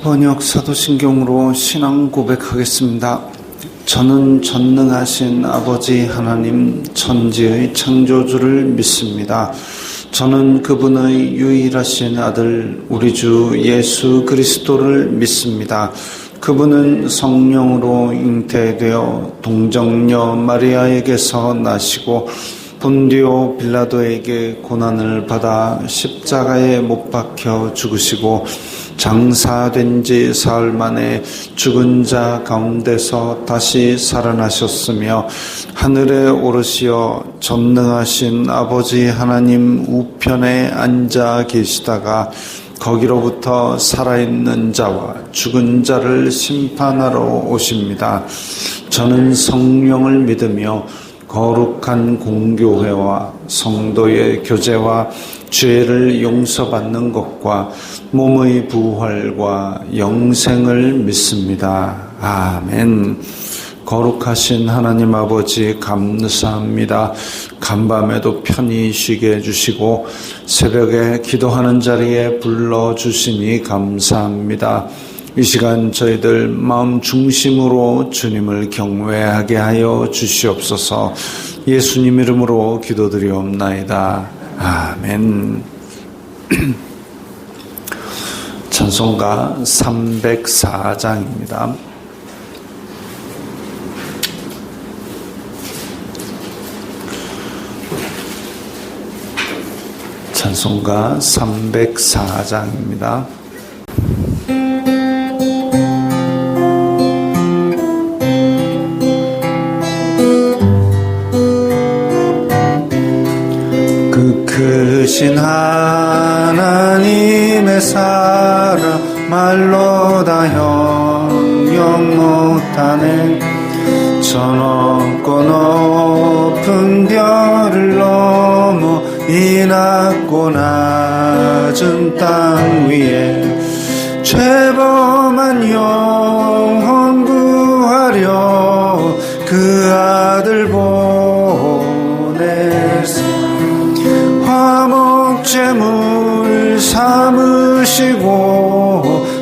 번역 사도신경으로 신앙 고백하겠습니다. 저는 전능하신 아버지 하나님 천지의 창조주를 믿습니다. 저는 그분의 유일하신 아들 우리 주 예수 그리스도를 믿습니다. 그분은 성령으로 잉태되어 동정녀 마리아에게서 나시고 본디오 빌라도에게 고난을 받아 십자가에 못 박혀 죽으시고 장사된 지 사흘 만에 죽은 자 가운데서 다시 살아나셨으며 하늘에 오르시어 전능하신 아버지 하나님 우편에 앉아 계시다가 거기로부터 살아있는 자와 죽은 자를 심판하러 오십니다. 저는 성령을 믿으며 거룩한 공교회와 성도의 교제와 죄를 용서받는 것과 몸의 부활과 영생을 믿습니다. 아멘. 거룩하신 하나님 아버지 감사합니다. 간밤에도 편히 쉬게 해주시고 새벽에 기도하는 자리에 불러주시니 감사합니다. 이 시간 저희들 마음 중심으로 주님을 경외하게 하여 주시옵소서. 예수님 이름으로 기도드리옵나이다. 아멘. 찬송가 304장입니다. 찬송가 304장입니다. 크신 하나님의 사랑 말로 다 형용 못하네. 저 높고 높은 별을 넘어 이 낮고 낮은 땅 위에 죄범한 영혼 구하려 그 아들 보내사 화목제물 삼으시고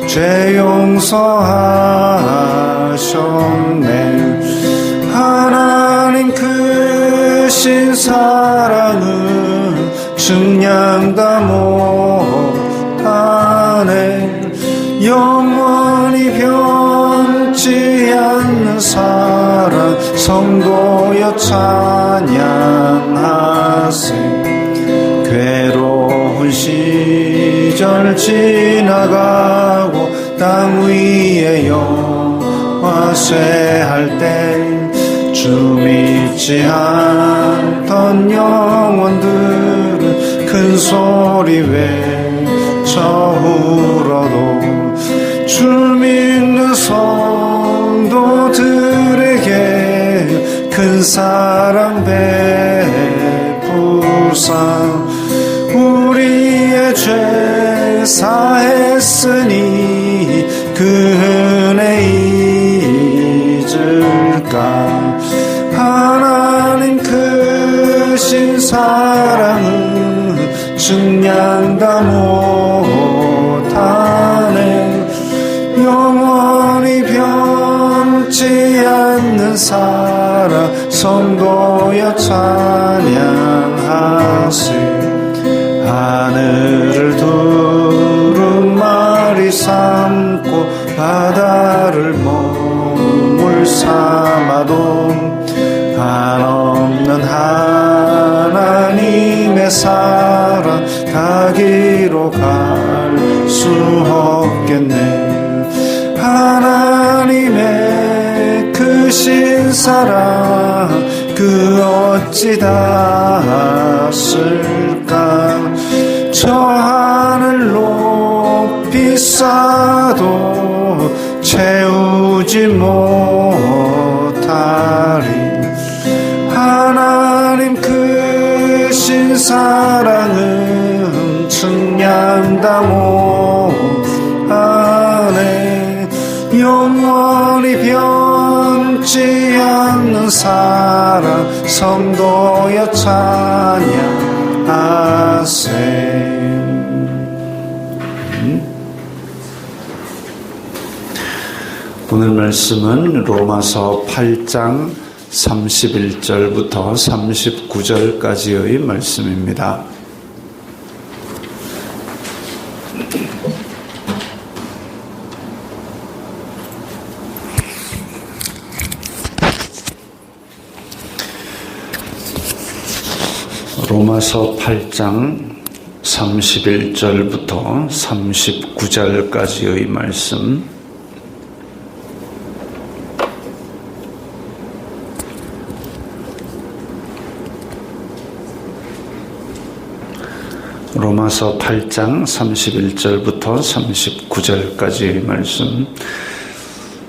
죄 용서하셨네. 하나님 크신 사랑은 증량 다 못하네. 영원히 변치 않는 사랑 성도여 찬양하세. 괴로운 시절 지나가고 땅 위에 영화 쇠할 때 주 믿지 않던 영혼들은 큰 소리 외쳐 울어도 주 믿는 성도들에게 큰 사랑 베푸사 우리의 죄 사했으니 그 은혜 잊을까. 하나님 크신 사랑은 증량 다 못하네. 영원히 변치 않는 사랑 성도여 찬양하세. 하늘을 두루마리 삼고 바다를 몸을 삼아도 한없는 하나님의 사랑 가기로 갈 수 없겠네. 하나님의 크신 사랑 그 어찌 닿았을까. 저 하늘 높이 쌓아도 채우지 못하리. 하나님 크신 사랑은 측량 다 못하네. 영원히 변치 않는 사랑 성도여 찬양하세. 말씀은 로마서 8장 31절부터 39절까지의 말씀입니다. 로마서 8장 31절부터 39절까지의 말씀. 로마서 8장 31절부터 39절까지의 말씀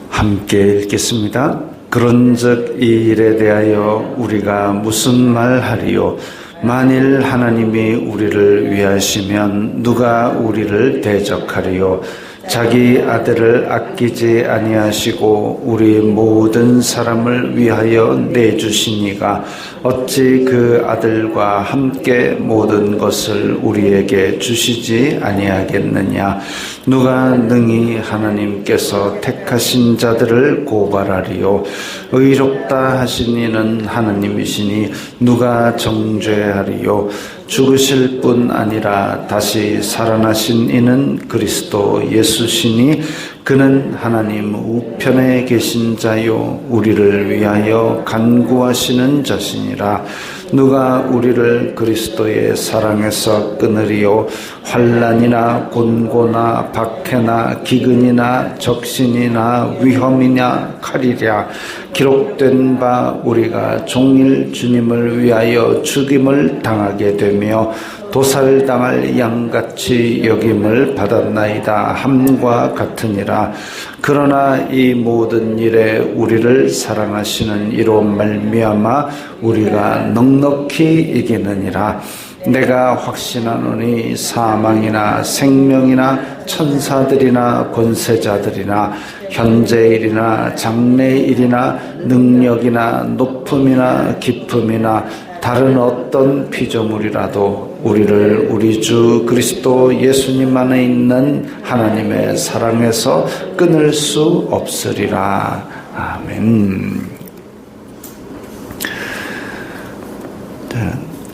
함께 읽겠습니다. 그런즉 이 일에 대하여 우리가 무슨 말하리요? 만일 하나님이 우리를 위하시면 누가 우리를 대적하리요? 자기 아들을 아끼지 아니하시고 우리 모든 사람을 위하여 내주시니가 어찌 그 아들과 함께 모든 것을 우리에게 주시지 아니하겠느냐? 누가 능히 하나님께서 택하신 자들을 고발하리요? 의롭다 하신 이는 하나님이시니 누가 정죄하리요? 죽으실 뿐 아니라 다시 살아나신 이는 그리스도 예수시니 그는 하나님 우편에 계신 자요 우리를 위하여 간구하시는 자시니라. 누가 우리를 그리스도의 사랑에서 끊으리요? 환난이나 곤고나 박해나 기근이나 적신이나 위험이냐 칼이랴. 기록된 바 우리가 종일 주님을 위하여 죽임을 당하게 되며 도살당할 양같이 여김을 받았나이다 함과 같으니라. 그러나 이 모든 일에 우리를 사랑하시는 이로 말미암아 우리가 넉넉히 이기느니라. 내가 확신하노니 사망이나 생명이나 천사들이나 권세자들이나 현재일이나 장래일이나 능력이나 높음이나 깊음이나 다른 어떤 피조물이라도 우리를 우리 주 그리스도 예수님 안에 있는 하나님의 사랑에서 끊을 수 없으리라. 아멘.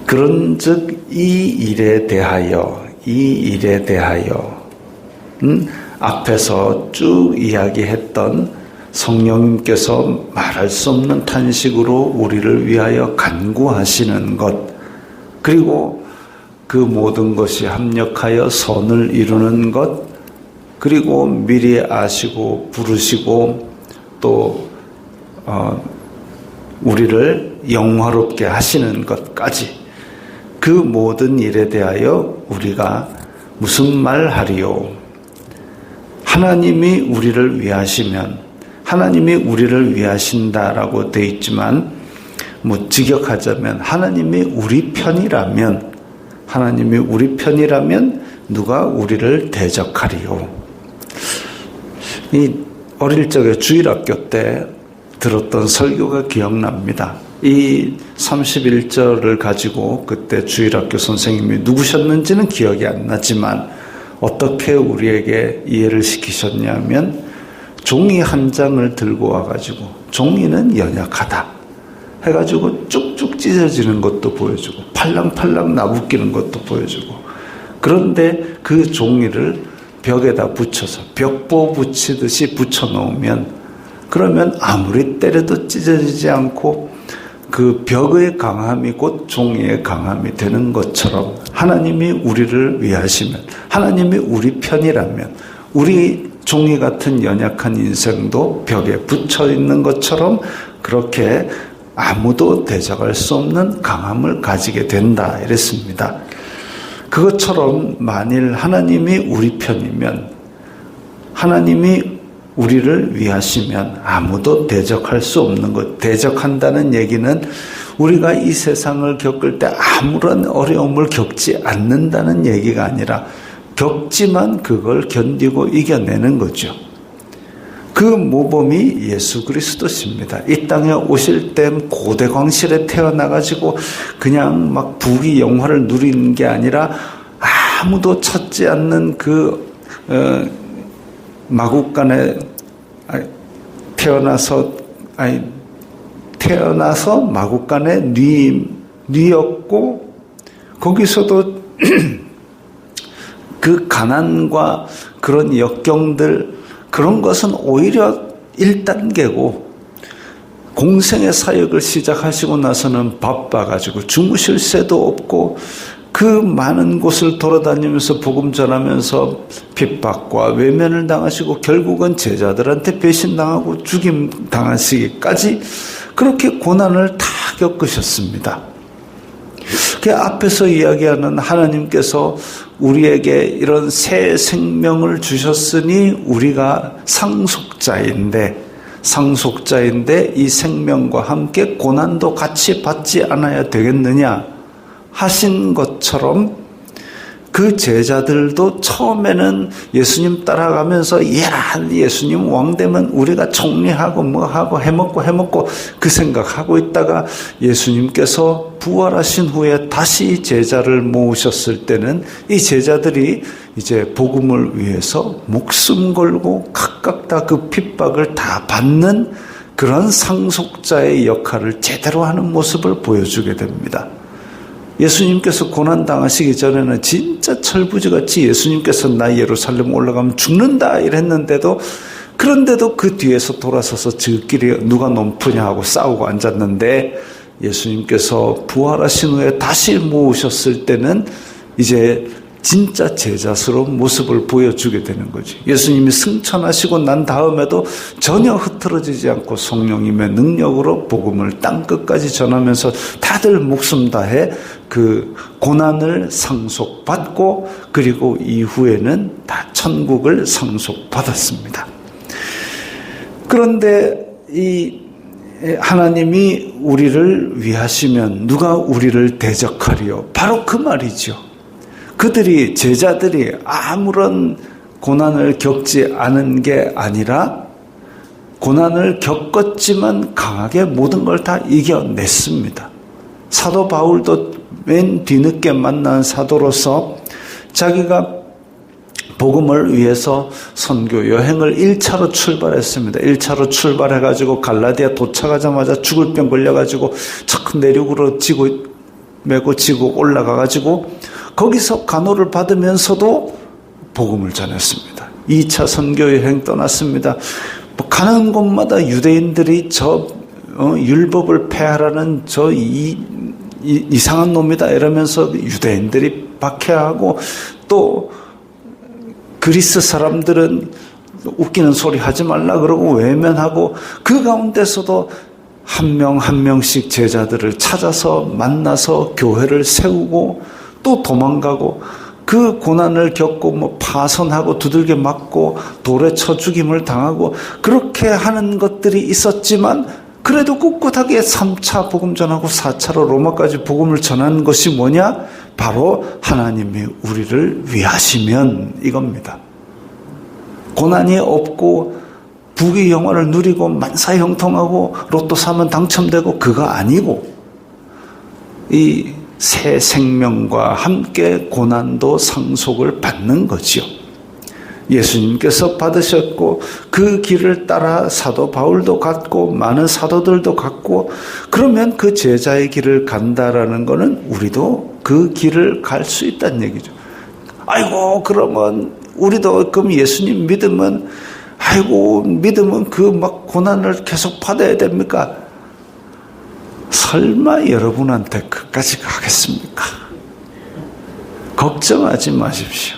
그런즉 이 일에 대하여 앞에서 쭉 이야기했던 성령님께서 말할 수 없는 탄식으로 우리를 위하여 간구하시는 것, 그리고 그 모든 것이 합력하여 선을 이루는 것, 그리고 미리 아시고 부르시고 또 우리를 영화롭게 하시는 것까지, 그 모든 일에 대하여 우리가 무슨 말하리요? 하나님이 우리를 위하시면, 하나님이 우리를 위하신다라고 되어 있지만, 직역하자면 하나님이 우리 편이라면 누가 우리를 대적하리요? 이 어릴 적에 주일학교 때 들었던 설교가 기억납니다. 이 31절을 가지고 그때 주일학교 선생님이 누구셨는지는 기억이 안 나지만 어떻게 우리에게 이해를 시키셨냐면, 종이 한 장을 들고 와가지고 종이는 연약하다 해가지고 쭉쭉 찢어지는 것도 보여주고 팔랑팔랑 나부끼는 것도 보여주고, 그런데 그 종이를 벽에다 붙여서 벽보 붙이듯이 붙여놓으면, 그러면 아무리 때려도 찢어지지 않고 그 벽의 강함이 곧 종이의 강함이 되는 것처럼, 하나님이 우리를 위하시면, 하나님이 우리 편이라면 우리 종이 같은 연약한 인생도 벽에 붙여 있는 것처럼 그렇게 아무도 대적할 수 없는 강함을 가지게 된다 이랬습니다. 그것처럼 만일 하나님이 우리 편이면, 하나님이 우리를 위하시면 아무도 대적할 수 없는 것, 대적한다는 얘기는 우리가 이 세상을 겪을 때 아무런 어려움을 겪지 않는다는 얘기가 아니라 겪지만 그걸 견디고 이겨내는 거죠. 그 모범이 예수 그리스도십니다. 이 땅에 오실 때 고대 광실에 태어나가지고 그냥 막 부귀 영화를 누리는 게 아니라 아무도 찾지 않는 그 마국간에 태어나서 마구간에 뉘었고, 거기서도 그 가난과 그런 역경들, 그런 것은 오히려 1단계고, 공생의 사역을 시작하시고 나서는 바빠가지고 주무실 새도 없고, 그 많은 곳을 돌아다니면서 복음 전하면서 핍박과 외면을 당하시고, 결국은 제자들한테 배신당하고 죽임 당하시기까지 그렇게 고난을 다 겪으셨습니다. 그 앞에서 이야기하는 하나님께서 우리에게 이런 새 생명을 주셨으니 우리가 상속자인데 이 생명과 함께 고난도 같이 받지 않아야 되겠느냐 하신 것처럼, 그 제자들도 처음에는 예수님 따라가면서 예수님 왕 되면 우리가 총리하고 뭐하고 해먹고 그 생각하고 있다가 예수님께서 부활하신 후에 다시 제자를 모으셨을 때는 이 제자들이 이제 복음을 위해서 목숨 걸고 각각 다 그 핍박을 다 받는 그런 상속자의 역할을 제대로 하는 모습을 보여주게 됩니다. 예수님께서 고난당하시기 전에는 진짜 철부지같이 예수님께서 나 예루살렘 올라가면 죽는다 이랬는데도, 그런데도 그 뒤에서 돌아서서 저끼리 누가 높으냐 하고 싸우고 앉았는데, 예수님께서 부활하신 후에 다시 모으셨을 때는 이제 진짜 제자스러운 모습을 보여주게 되는 거지. 예수님이 승천하시고 난 다음에도 전혀 흐트러지지 않고 성령님의 능력으로 복음을 땅끝까지 전하면서 다들 목숨 다해 그 고난을 상속받고, 그리고 이후에는 다 천국을 상속받았습니다. 그런데 이 하나님이 우리를 위하시면 누가 우리를 대적하리요? 바로 그 말이죠. 제자들이 아무런 고난을 겪지 않은 게 아니라 고난을 겪었지만 강하게 모든 걸 다 이겨냈습니다. 사도 바울도 맨 뒤늦게 만난 사도로서 자기가 복음을 위해서 선교 여행을 1차로 출발했습니다. 1차로 출발해가지고 갈라디아 도착하자마자 죽을 병 걸려가지고 척 내륙으로 메고 지고 올라가가지고 거기서 간호를 받으면서도 복음을 전했습니다. 2차 선교 여행 떠났습니다. 가는 곳마다 유대인들이 율법을 폐하라는 이상한 놈이다 이러면서 유대인들이 박해하고, 또 그리스 사람들은 웃기는 소리 하지 말라 그러고 외면하고, 그 가운데서도 한 명 한 명씩 제자들을 찾아서 만나서 교회를 세우고 또 도망가고, 그 고난을 겪고 파선하고 두들겨 맞고 돌에 쳐 죽임을 당하고 그렇게 하는 것들이 있었지만, 그래도 꿋꿋하게 3차 복음 전하고 4차로 로마까지 복음을 전하는 것이 뭐냐? 바로 하나님이 우리를 위하시면 이겁니다. 고난이 없고 부귀 영화를 누리고 만사형통하고 로또 사면 당첨되고 그거 아니고, 이 새 생명과 함께 고난도 상속을 받는 거지요. 예수님께서 받으셨고 그 길을 따라 사도 바울도 갔고 많은 사도들도 갔고, 그러면 그 제자의 길을 간다라는 것은 우리도 그 길을 갈 수 있다는 얘기죠. 아이고 그러면 우리도 그럼 예수님 믿으면 그 막 고난을 계속 받아야 됩니까? 설마 여러분한테 그까지 가겠습니까? 걱정하지 마십시오.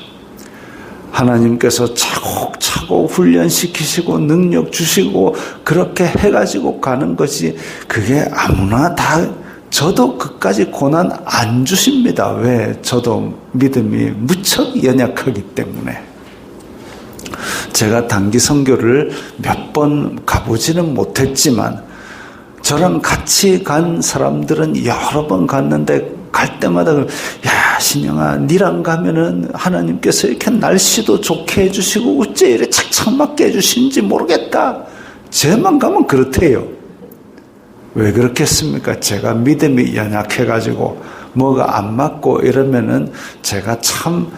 하나님께서 차곡차곡 훈련시키시고 능력 주시고 그렇게 해가지고 가는 것이, 그게 아무나 다, 저도 그까지 고난 안 주십니다. 왜? 저도 믿음이 무척 연약하기 때문에. 제가 단기 선교를 몇 번 가보지는 못했지만 저랑 같이 간 사람들은 여러 번 갔는데, 갈 때마다 야 신영아, 니랑 가면은 하나님께서 이렇게 날씨도 좋게 해주시고 어째 이래 착착 맞게 해주신지 모르겠다. 쟤만 가면 그렇대요. 왜 그렇겠습니까? 제가 믿음이 연약해가지고 뭐가 안 맞고 이러면은 제가 참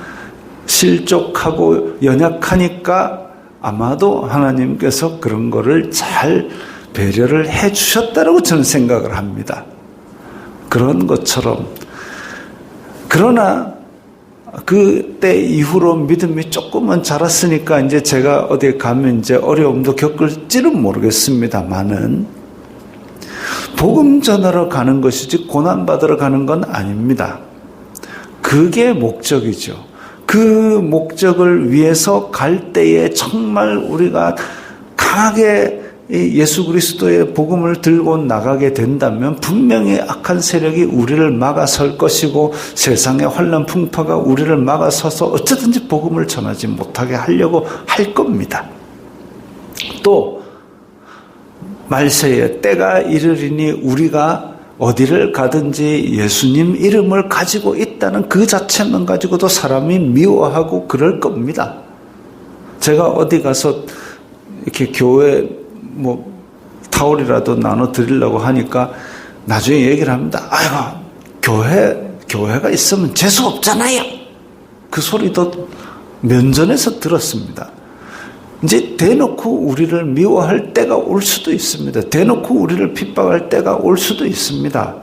실족하고 연약하니까 아마도 하나님께서 그런 거를 잘 배려를 해 주셨다라고 저는 생각을 합니다. 그런 것처럼. 그러나 그때 이후로 믿음이 조금은 자랐으니까 이제 제가 어디 가면 이제 어려움도 겪을지는 모르겠습니다만은 복음 전하러 가는 것이지 고난 받으러 가는 건 아닙니다. 그게 목적이죠. 그 목적을 위해서 갈 때에 정말 우리가 강하게 예수 그리스도의 복음을 들고 나가게 된다면 분명히 악한 세력이 우리를 막아설 것이고 세상의 환난 풍파가 우리를 막아서서 어쩌든지 복음을 전하지 못하게 하려고 할 겁니다. 또 말세에 때가 이르리니 우리가 어디를 가든지 예수님 이름을 가지고 있다는 그 자체만 가지고도 사람이 미워하고 그럴 겁니다. 제가 어디 가서 이렇게 교회 타월이라도 나눠 드리려고 하니까 나중에 얘기를 합니다. 아이고, 교회가 있으면 재수 없잖아요. 그 소리도 면전에서 들었습니다. 이제 대놓고 우리를 미워할 때가 올 수도 있습니다. 대놓고 우리를 핍박할 때가 올 수도 있습니다.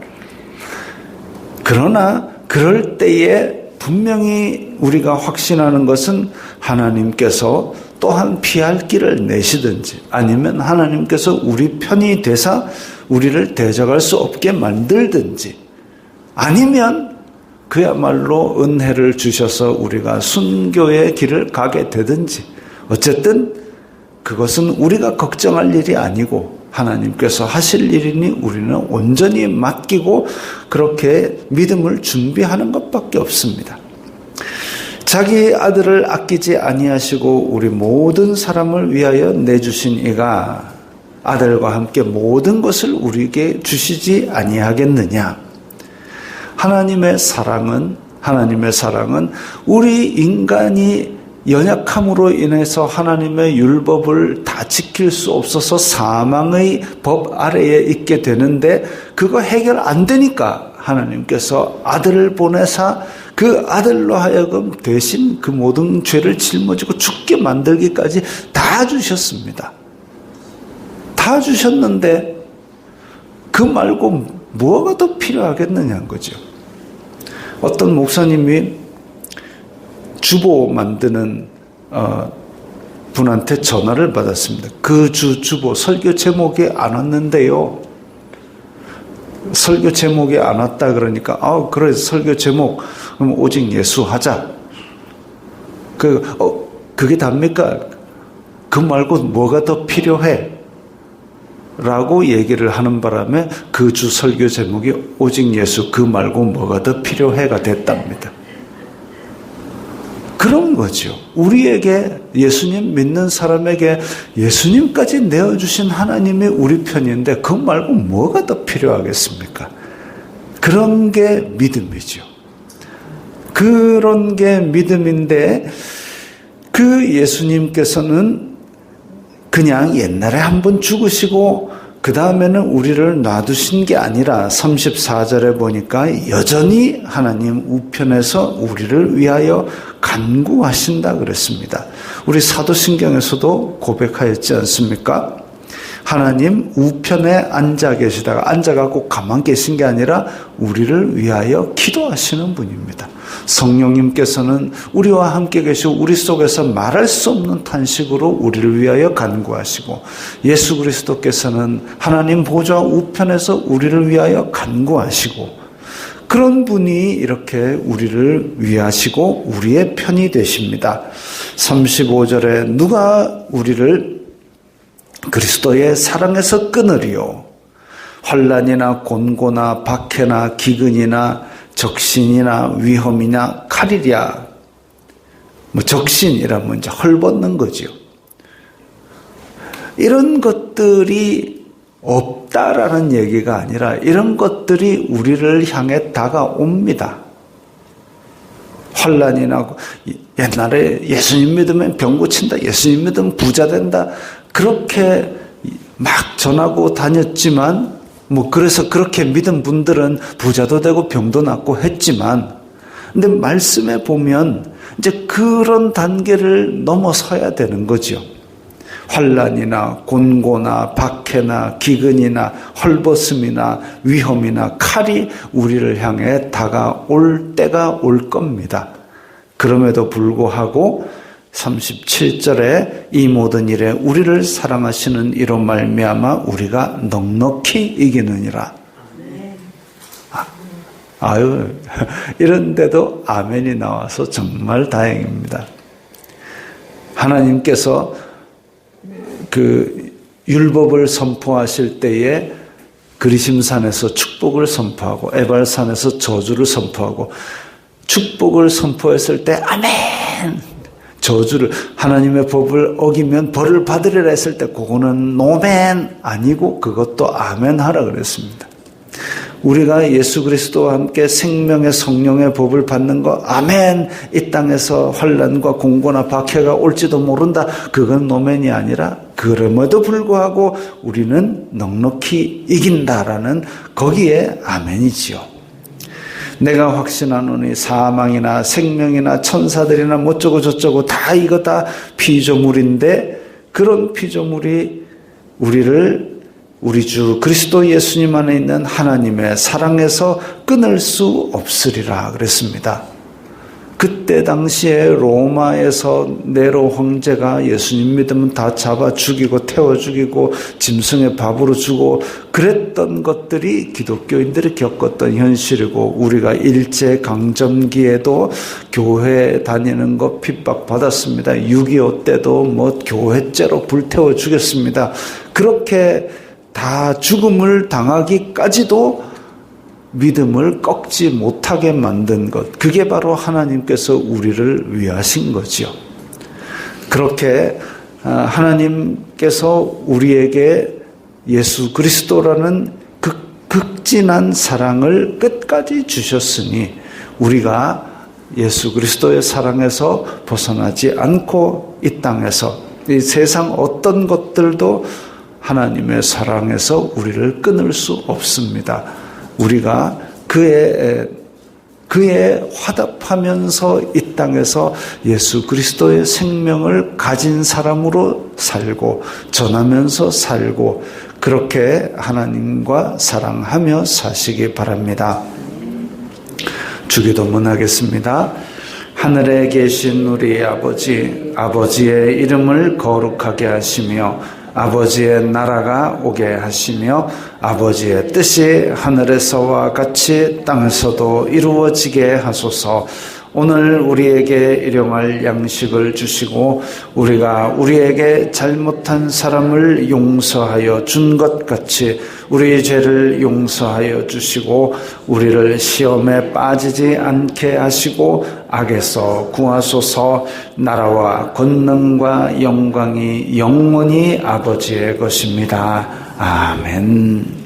그러나 그럴 때에 분명히 우리가 확신하는 것은 하나님께서 또한 피할 길을 내시든지 아니면 하나님께서 우리 편이 되사 우리를 대적할 수 없게 만들든지 아니면 그야말로 은혜를 주셔서 우리가 순교의 길을 가게 되든지 어쨌든 그것은 우리가 걱정할 일이 아니고 하나님께서 하실 일이니 우리는 온전히 맡기고 그렇게 믿음을 준비하는 것밖에 없습니다. 자기 아들을 아끼지 아니하시고 우리 모든 사람을 위하여 내주신 이가 아들과 함께 모든 것을 우리에게 주시지 아니하겠느냐. 하나님의 사랑은 우리 인간이 연약함으로 인해서 하나님의 율법을 다 지킬 수 없어서 사망의 법 아래에 있게 되는데 그거 해결 안 되니까 하나님께서 아들을 보내사 그 아들로 하여금 대신 그 모든 죄를 짊어지고 죽게 만들기까지 다 주셨습니다. 다 주셨는데 그 말고 뭐가 더 필요하겠느냐는 거죠. 어떤 목사님이 주보 만드는 분한테 전화를 받았습니다. 그 주보 설교 제목이 안 왔는데요. 설교 제목이 안 왔다 그러니까 그래 설교 제목 그럼 오직 예수 하자. 그게 답니까? 그 말고 뭐가 더 필요해? 라고 얘기를 하는 바람에 그 주 설교 제목이 오직 예수 그 말고 뭐가 더 필요해가 됐답니다. 그런 거죠. 우리에게 예수님 믿는 사람에게 예수님까지 내어주신 하나님이 우리 편인데 그 말고 뭐가 더 필요하겠습니까? 그런 게 믿음이죠. 그런 게 믿음인데 그 예수님께서는 그냥 옛날에 한번 죽으시고 그 다음에는 우리를 놔두신 게 아니라 34절에 보니까 여전히 하나님 우편에서 우리를 위하여 간구하신다 그랬습니다. 우리 사도신경에서도 고백하였지 않습니까? 하나님 우편에 앉아 계시다가 앉아갖고 가만 계신 게 아니라 우리를 위하여 기도하시는 분입니다. 성령님께서는 우리와 함께 계시고 우리 속에서 말할 수 없는 탄식으로 우리를 위하여 간구하시고 예수 그리스도께서는 하나님 보좌 우편에서 우리를 위하여 간구하시고 그런 분이 이렇게 우리를 위하시고 우리의 편이 되십니다. 35절에 누가 우리를 그리스도의 사랑에서 끊으리요. 환난이나 곤고나 박해나 기근이나 적신이나 위험이나 칼이랴. 적신이라면 이제 헐벗는 거죠. 이런 것들이 없다라는 얘기가 아니라 이런 것들이 우리를 향해 다가옵니다. 환난이나 옛날에 예수님 믿으면 병 고친다. 예수님 믿으면 부자 된다. 그렇게 막 전하고 다녔지만 그래서 그렇게 믿은 분들은 부자도 되고 병도 낫고 했지만 근데 말씀에 보면 이제 그런 단계를 넘어서야 되는 거죠. 환난이나 곤고나 박해나 기근이나 헐벗음이나 위험이나 칼이 우리를 향해 다가올 때가 올 겁니다. 그럼에도 불구하고 37절에 이 모든 일에 우리를 사랑하시는 이로 말미암아 우리가 넉넉히 이기느니라. 아유, 이런데도 아멘이 나와서 정말 다행입니다. 하나님께서 그 율법을 선포하실 때에 그리심산에서 축복을 선포하고 에발산에서 저주를 선포하고 축복을 선포했을 때 아멘! 저주를 하나님의 법을 어기면 벌을 받으리라 했을 때 그거는 노멘 아니고 그것도 아멘 하라 그랬습니다. 우리가 예수 그리스도와 함께 생명의 성령의 법을 받는 거 아멘. 이 땅에서 환난과 공고나 박해가 올지도 모른다. 그건 노멘이 아니라 그럼에도 불구하고 우리는 넉넉히 이긴다라는 거기에 아멘이지요. 내가 확신하노니 사망이나 생명이나 천사들이나 뭐쩌고 저쩌고 다 이거 다 피조물인데 그런 피조물이 우리를 우리 주 그리스도 예수님 안에 있는 하나님의 사랑에서 끊을 수 없으리라 그랬습니다. 그때 당시에 로마에서 네로 황제가 예수님 믿으면 다 잡아 죽이고 태워 죽이고 짐승의 밥으로 주고 그랬던 것들이 기독교인들이 겪었던 현실이고 우리가 일제강점기에도 교회 다니는 거 핍박받았습니다. 6.25 때도 뭐 교회째로 불태워 죽였습니다. 그렇게 다 죽음을 당하기까지도 믿음을 꺾지 못하게 만든 것, 그게 바로 하나님께서 우리를 위하신 거지요. 그렇게 하나님께서 우리에게 예수 그리스도라는 극진한 사랑을 끝까지 주셨으니 우리가 예수 그리스도의 사랑에서 벗어나지 않고 이 땅에서 이 세상 어떤 것들도 하나님의 사랑에서 우리를 끊을 수 없습니다. 우리가 그에 화답하면서 이 땅에서 예수 그리스도의 생명을 가진 사람으로 살고 전하면서 살고 그렇게 하나님과 사랑하며 사시기 바랍니다. 주기도문 하겠습니다. 하늘에 계신 우리 아버지, 아버지의 이름을 거룩하게 하시며 아버지의 나라가 오게 하시며 아버지의 뜻이 하늘에서와 같이 땅에서도 이루어지게 하소서. 오늘 우리에게 일용할 양식을 주시고 우리가 우리에게 잘못한 사람을 용서하여 준 것 같이 우리의 죄를 용서하여 주시고 우리를 시험에 빠지지 않게 하시고 악에서 구하소서. 나라와 권능과 영광이 영원히 아버지의 것입니다. 아멘.